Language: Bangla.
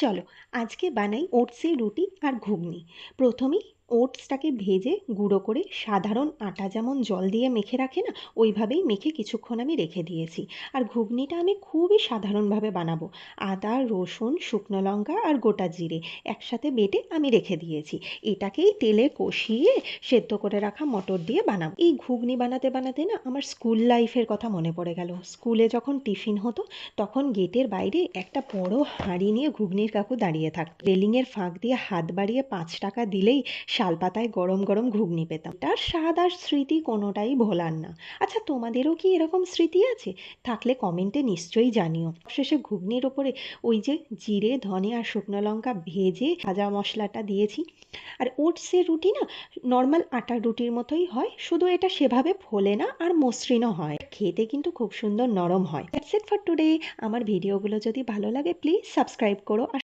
চলো আজকে বানাই ওটসের রুটি আর ঘুগনি। প্রথমেই ওটসটাকে ভেজে গুঁড়ো করে সাধারণ আটা যেমন জল দিয়ে মেখে রাখে না, ওইভাবেই মেখে কিছুক্ষণ আমি রেখে দিয়েছি। আর ঘুগনিটা আমি খুবই সাধারণভাবে বানাবো। আদা, রসুন, শুকনো লঙ্কা আর গোটা জিরে একসাথে বেটে আমি রেখে দিয়েছি। এটাকেই তেলে কষিয়ে সেদ্ধ করে রাখা মটর দিয়ে বানাবো। এই ঘুগনি বানাতে বানাতে না আমার স্কুল লাইফের কথা মনে পড়ে গেল। স্কুলে যখন টিফিন হতো তখন গেটের বাইরে একটা বড় হাঁড়ি নিয়ে ঘুগনির কাকু দাঁড়িয়ে থাকতো। রেলিংয়ের ফাঁক দিয়ে হাত বাড়িয়ে 5 টাকা দিলেই শালপাতায় গরম গরম ঘুগনি পেতাম। তার স্বাদ আর স্মৃতি কোনোটাই ভোলার না। আচ্ছা, তোমাদেরও কি এরকম স্মৃতি আছে? থাকলে কমেন্টে নিশ্চয়ই জানিও। শেষে ঘুগনির ওপরে ওই যে জিরে, ধনে আর শুকনো লঙ্কা ভেজে ভাজা মশলাটা দিয়েছি। আর ওটসের রুটি না নর্মাল আটার রুটির মতোই হয়, শুধু এটা সেভাবে ফোলে না আর মসৃণও হয়। খেতে কিন্তু খুব সুন্দর নরম হয়। That's it for today. আমার ভিডিওগুলো যদি ভালো লাগে প্লিজ সাবস্ক্রাইব করো আর